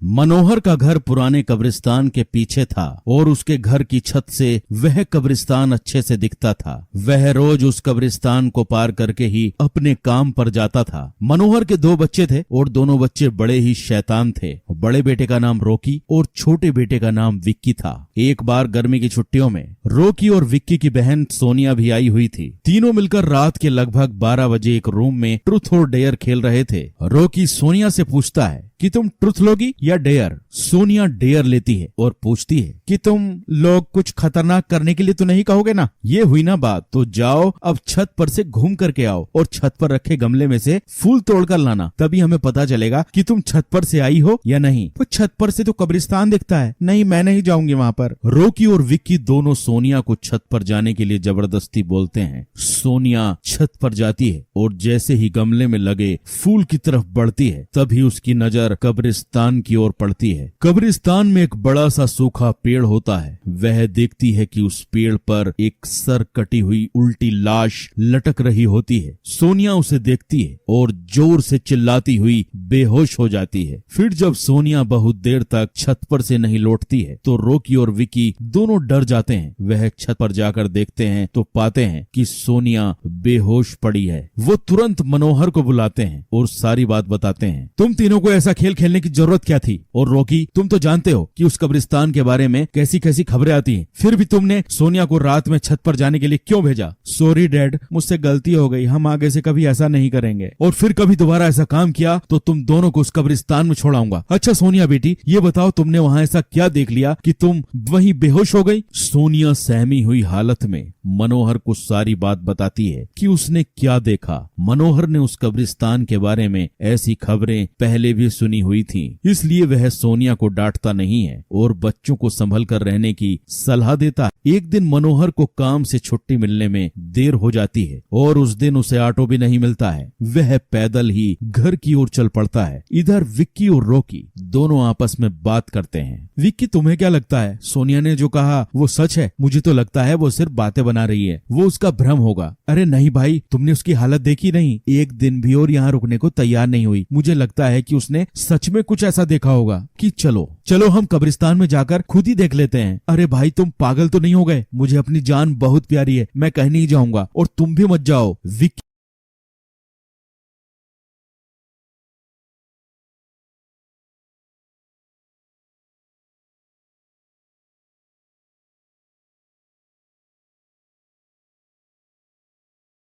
मनोहर का घर पुराने कब्रिस्तान के पीछे था और उसके घर की छत से वह कब्रिस्तान अच्छे से दिखता था। वह रोज उस कब्रिस्तान को पार करके ही अपने काम पर जाता था। मनोहर के 2 बच्चे थे और दोनों बच्चे बड़े ही शैतान थे। बड़े बेटे का नाम रॉकी और छोटे बेटे का नाम विक्की था। एक बार गर्मी की छुट्टियों में रॉकी और विक्की की बहन सोनिया भी आई हुई थी। तीनों मिलकर रात के लगभग 12 बजे एक रूम में ट्रुथ और डेयर खेल रहे थे। रॉकी सोनिया से पूछता है कि तुम ट्रुथ लोगी या डेयर। सोनिया डेयर लेती है और पूछती है कि तुम लोग कुछ खतरनाक करने के लिए तो नहीं कहोगे ना। ये हुई ना बात, तो जाओ अब छत पर से घूम करके आओ और छत पर रखे गमले में से फूल तोड़कर लाना, तभी हमें पता चलेगा कि तुम छत पर से आई हो या नहीं। तो छत पर से तो कब्रिस्तान दिखता है। नहीं, मैं नहीं जाऊंगी वहां पर। रॉकी और विक्की दोनों सोनिया को छत पर जाने के लिए जबरदस्ती बोलते हैं। सोनिया छत पर जाती है और जैसे ही गमले में लगे फूल की तरफ बढ़ती है तभी उसकी नजर कब्रिस्तान की ओर पड़ती है। कब्रिस्तान में एक बड़ा सा सूखा पेड़ होता है। वह देखती है कि उस पेड़ पर एक सर कटी हुई उल्टी लाश लटक रही होती है। सोनिया उसे देखती है और जोर से चिल्लाती हुई बेहोश हो जाती है। फिर जब सोनिया बहुत देर तक छत पर से नहीं लौटती है तो रॉकी और विक्की दोनों डर जाते हैं। वह छत पर जाकर देखते हैं तो पाते हैं कि सोनिया बेहोश पड़ी है। वो तुरंत मनोहर को बुलाते हैं और सारी बात बताते हैं। तुम तीनों को ऐसा खेल खेलने की जरूरत क्या थी? और रॉकी, तुम तो जानते हो कि उस कब्रिस्तान के बारे में कैसी कैसी खबरें आती हैं, फिर भी तुमने सोनिया को रात में छत पर जाने के लिए क्यों भेजा? सॉरी डैड, मुझसे गलती हो गई। हम आगे से कभी ऐसा नहीं करेंगे और फिर कभी दोबारा ऐसा काम किया तो तुम दोनों को उस कब्रिस्तान में छोड़ाऊंगा। अच्छा सोनिया बेटी, ये बताओ तुमने वहाँ ऐसा क्या देख लिया कि तुम वहीं बेहोश हो गई? सोनिया सहमी हुई हालत में मनोहर को सारी बात बताती है कि उसने क्या देखा। मनोहर ने उस कब्रिस्तान के बारे में ऐसी खबरें पहले भी सुनी हुई थी, इसलिए वह सोनिया को डांटता नहीं है और बच्चों को संभल कर रहने की सलाह देता है। एक दिन मनोहर को काम से छुट्टी मिलने में देर हो जाती है और उस दिन उसे ऑटो भी नहीं मिलता है। वह पैदल ही घर की ओर चल पड़ता है। इधर विक्की और रॉकी दोनों आपस में बात करते हैं। विक्की, तुम्हें क्या लगता है सोनिया ने जो कहा वो सच है? मुझे तो लगता है वो सिर्फ बातें बना रही है, वो उसका भ्रम होगा। अरे नहीं भाई, तुमने उसकी हालत देखी नहीं, एक दिन भी और यहाँ रुकने को तैयार नहीं हुई। मुझे लगता है कि उसने सच में कुछ ऐसा देखा होगा कि चलो हम कब्रिस्तान में जाकर खुद ही देख लेते हैं। अरे भाई, तुम पागल तो नहीं हो गए? मुझे अपनी जान बहुत प्यारी है, मैं कहीं नहीं जाऊंगा और तुम भी मत जाओ। विक्की